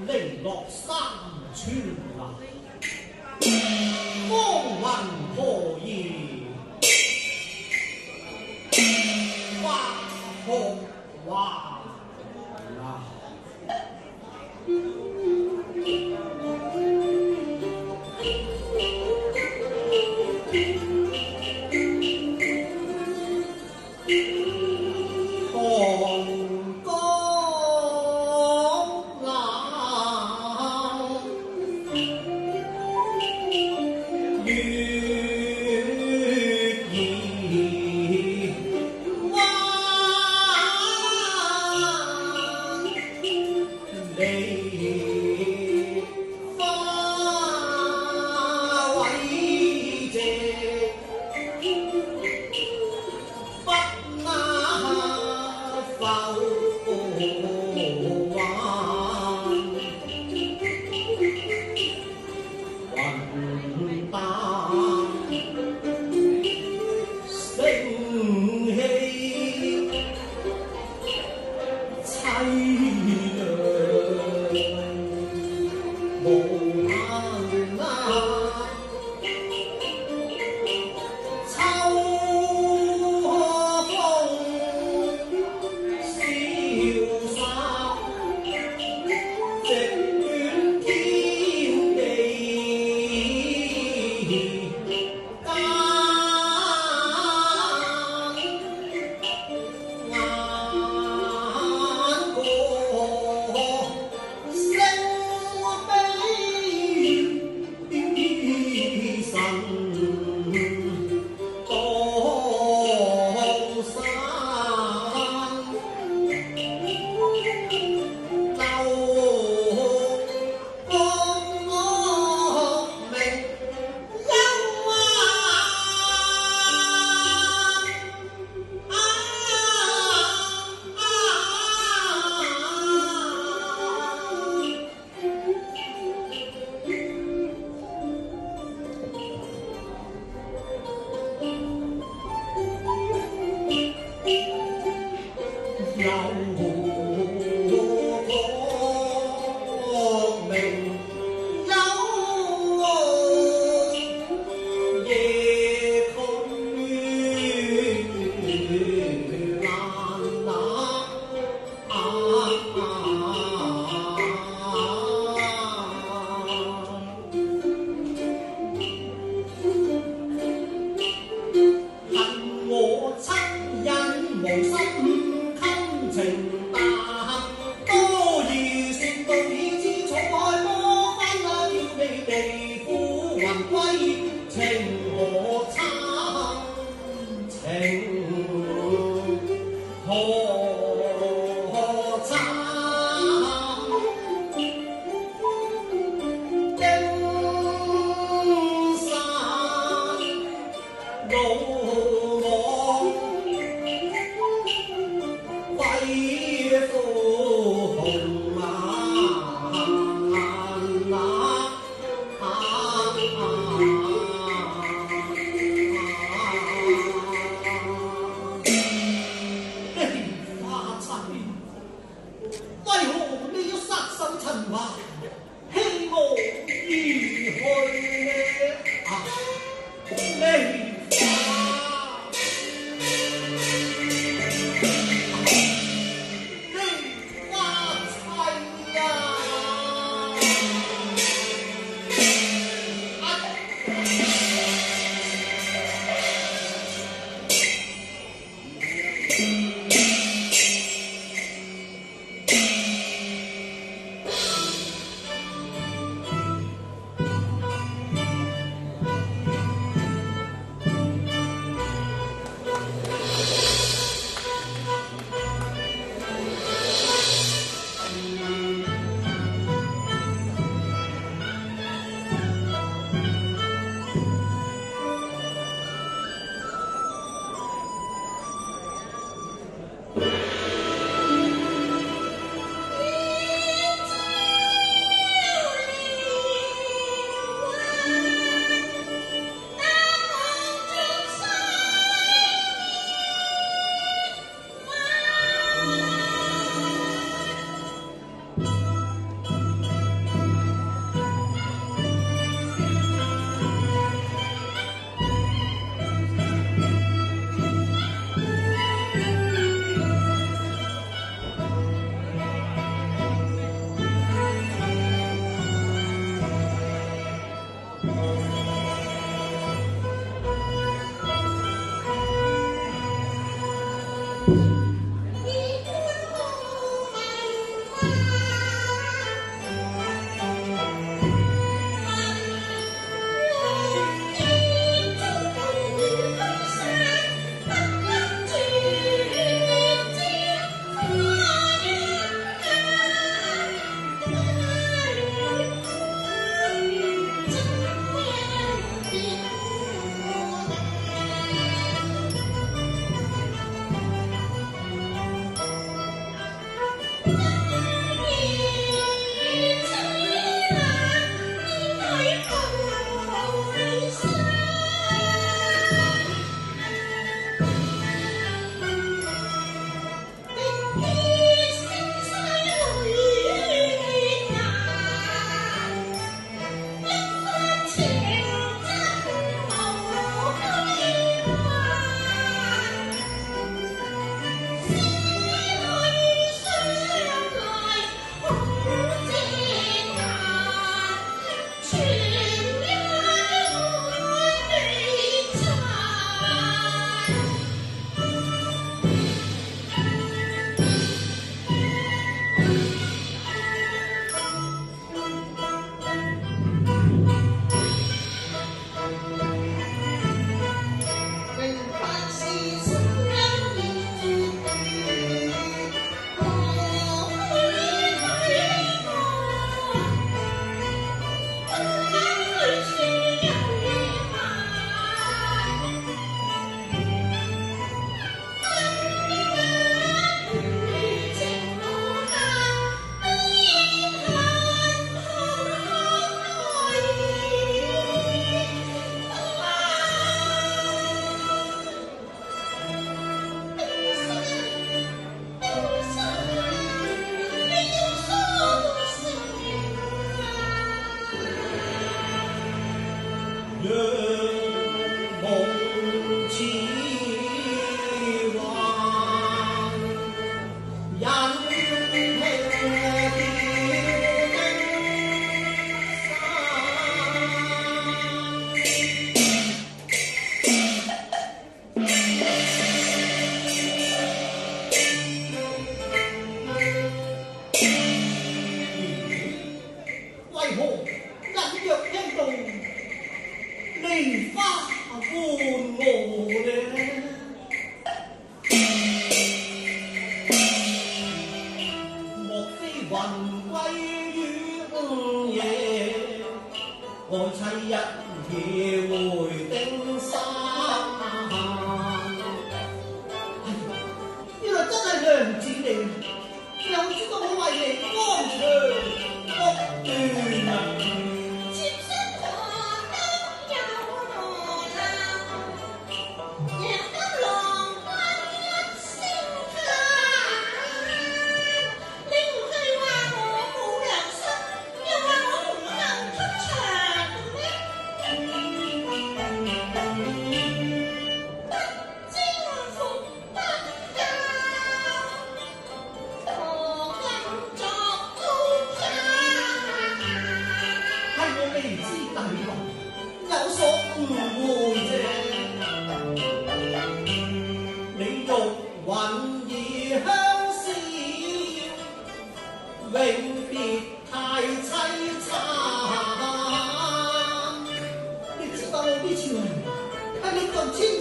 零落山川啊，風雲何以花紅華啊！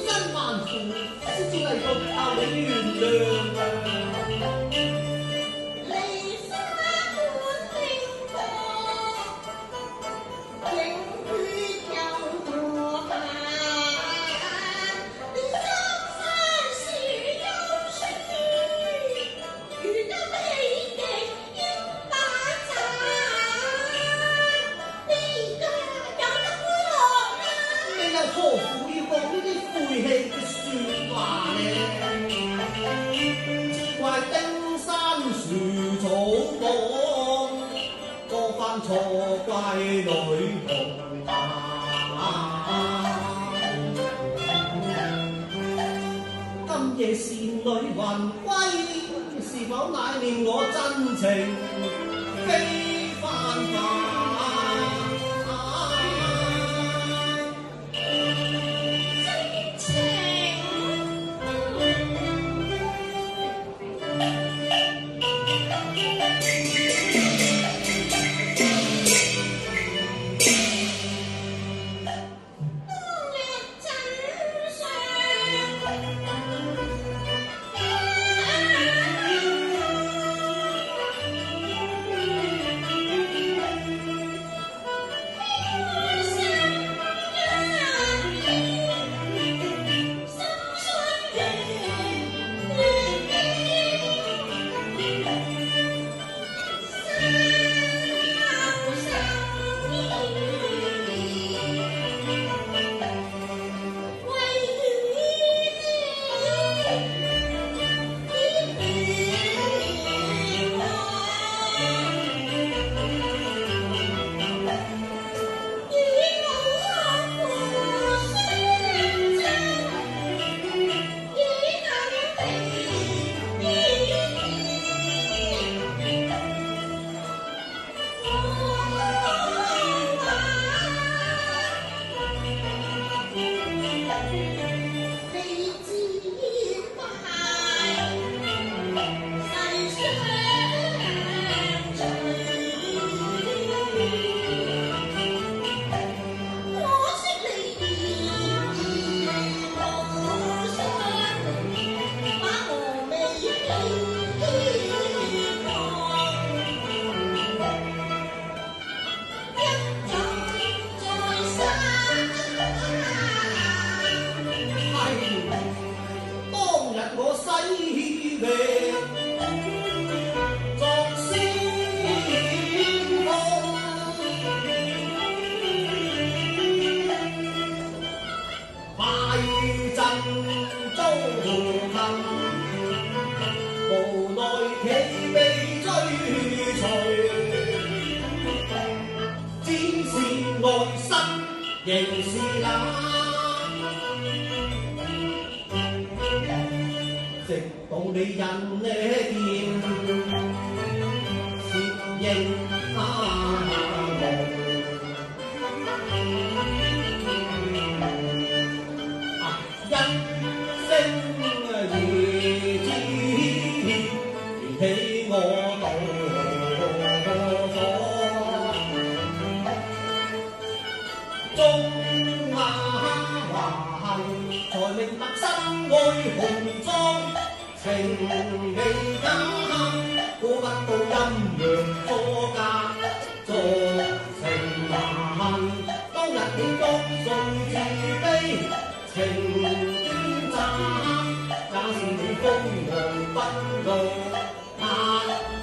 身萬苦，先至嚟到靠你原諒啊！錯怪女紅今夜倩女魂歸，是否乃念我真情非凡凡？仍是那，直到你引呢劍，攝影夢，一聲夜之連起我腦。中華華幸，才明白心愛紅妝，情未假，估不到陰陽錯格，作情難。當日你作順自卑，情專責，假使你風涼不露，壓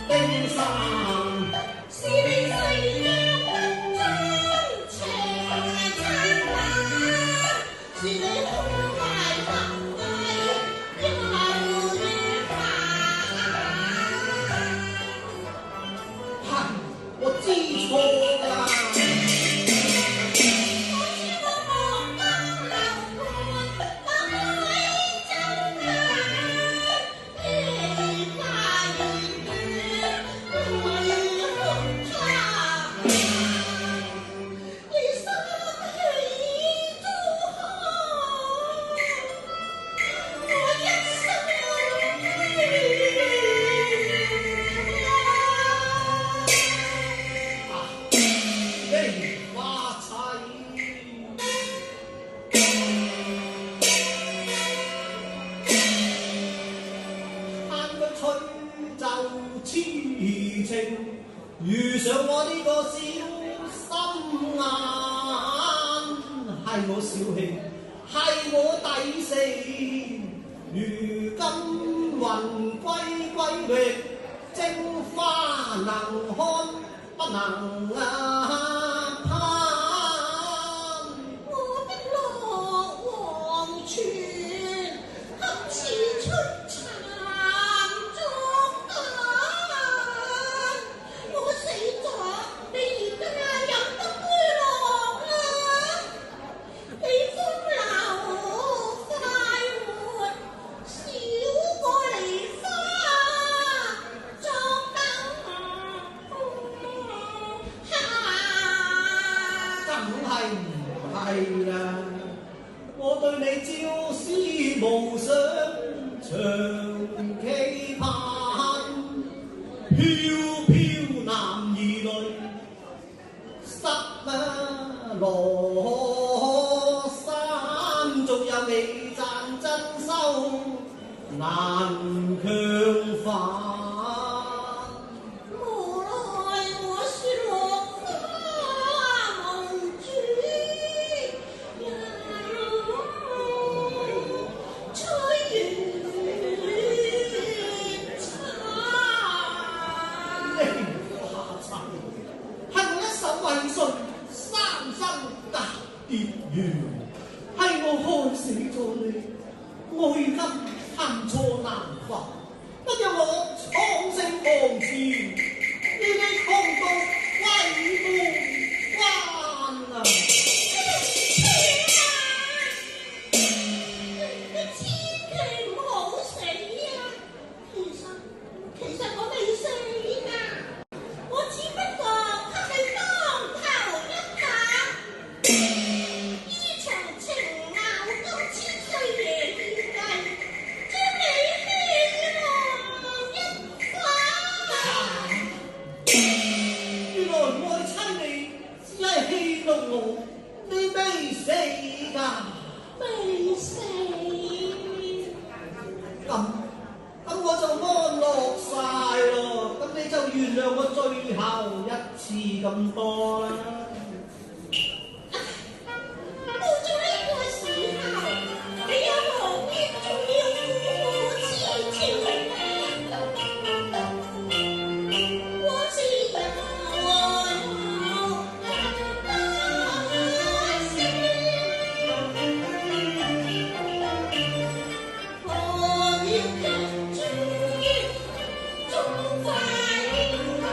冰山。是你誰呀？是你好壞不歸，又於怕。我知錯啦。我知我莫當流判，我愛真眼，遇上我呢個小心眼，係我小氣，係我抵死。如今雲歸歸域，蒸花能看不能攀。我的樂黃泉，今次出殘中間，我死咗，你而家飲得杯落啦！你風流快活，少過梨花，裝梗係唔係啦？我對你朝思暮想，長期盼，飄飄男兒淚，濕羅衫，仲有你賺真收，難強反。無奈我是落花無主人，吹月殘。係我一手遺信，三生隔結緣，係我害死咗你，愛今恨錯難分，不由我蒼生狂纏，與你窮到歸無關啊！你千祈唔好死啊！其實我未死㗎，我只不過給你當頭一棒。呢場情鬧今千歲爺預計，將你戲弄一番。原來愛親你只係戲弄我，你未死㗎？未死。咁我就安樂晒咯，咁你就原諒我最後一次咁多啦。到咗呢個時候，你又何必仲要苦苦痴纏呢？我是人多先，何要強住中快樂？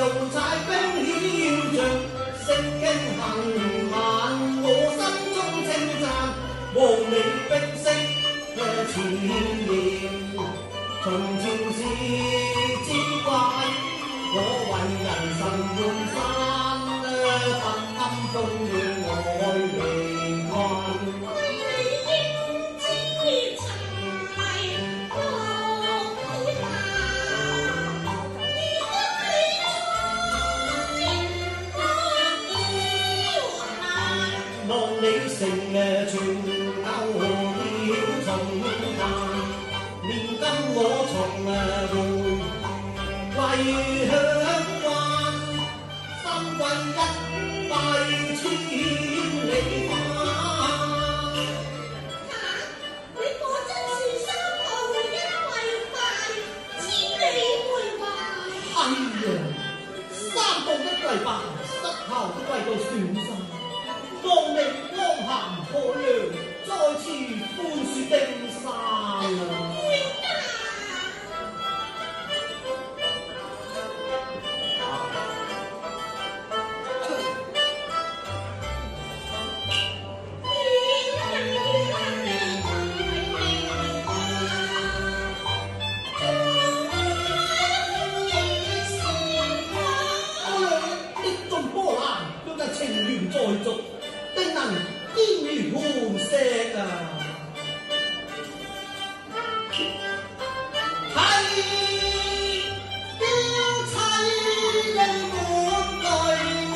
又踩冰險着，識經行晚，我心中稱讚，望你冰釋前言。從前是之怪，我為人神換山，不堪風雨愛離慣。望你成全舊曉重彈，現今我從回歸鄉關，心歸一塊千里花。你果真是三號一為快，千里回還。係啊，三步一跪拜，失孝都跪到損身。望你光鹹海洋，再次寬恕丁山啊！歷盡波瀾，今日情緣在續。定能堅如磐石啊！係嬌妻淚滿對眼，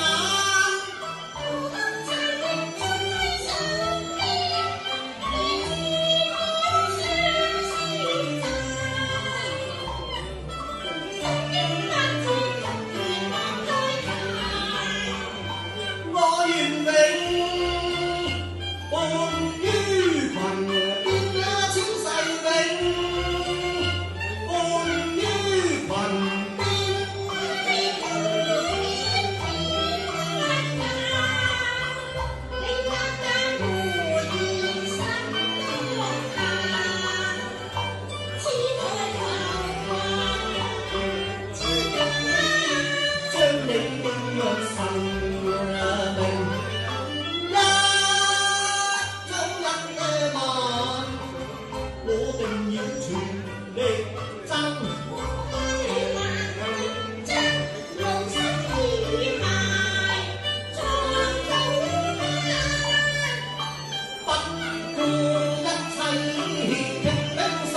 我當親的最身邊，你知我相思真，曾經不知及願望開壇，我願永伴於群，變了千世永，伴於群。將你定若神明，一早一夜晚，我定要全力爭。不顧一切拼殺。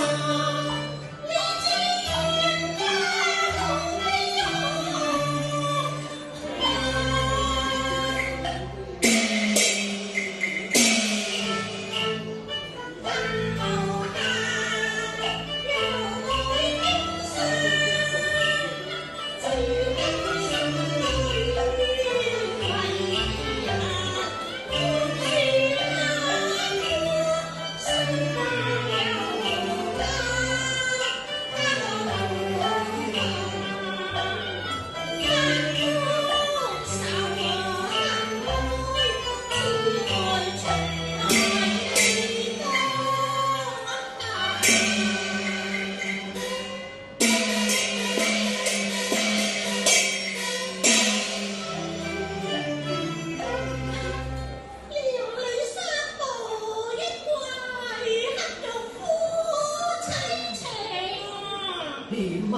點啊？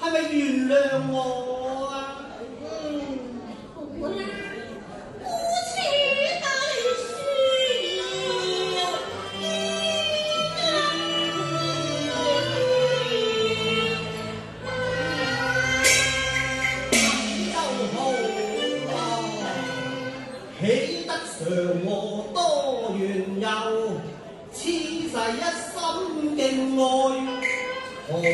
係咪原諒我啊？好啦，姑且打你輸了，就好啊！喜得常和多緣由，此世一心敬愛。紅顏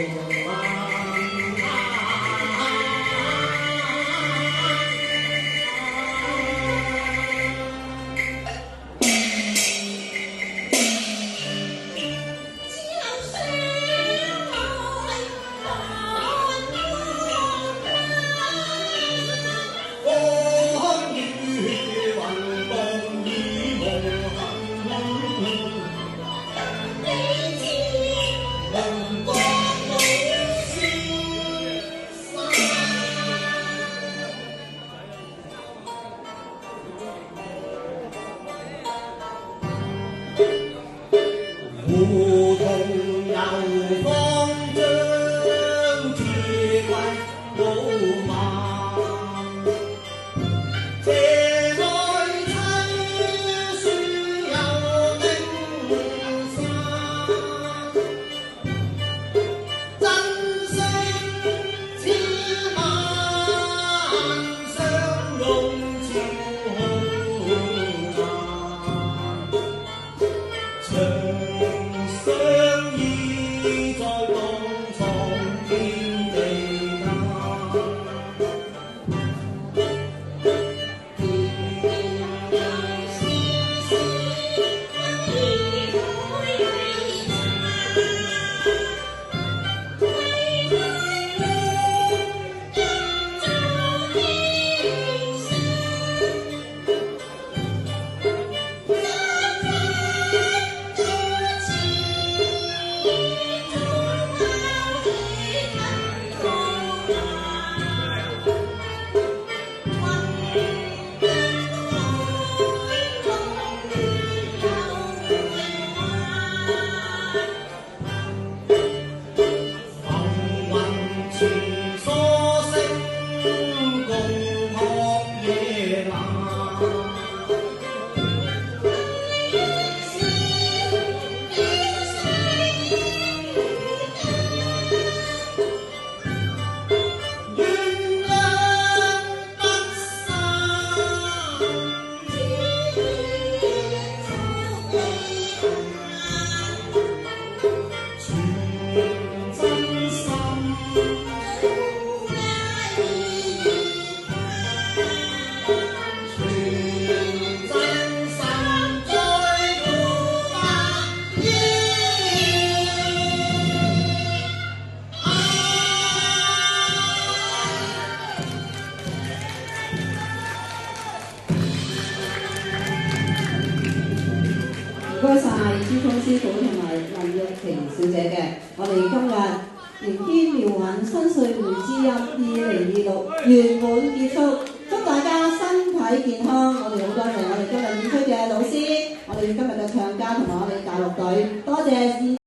馬。這愛妻書有定沙，真聲千萬相擁照紅顏，長相依在東蒼天地間。唔該晒朱聰師傅同埋林玉婷小姐嘅，我哋今日連篇妙韻新歲回之音2026圓滿結束，祝大家身體健康。我哋好多謝我哋今日演出嘅老師，我哋今日嘅唱家同埋我哋大陸隊，多謝。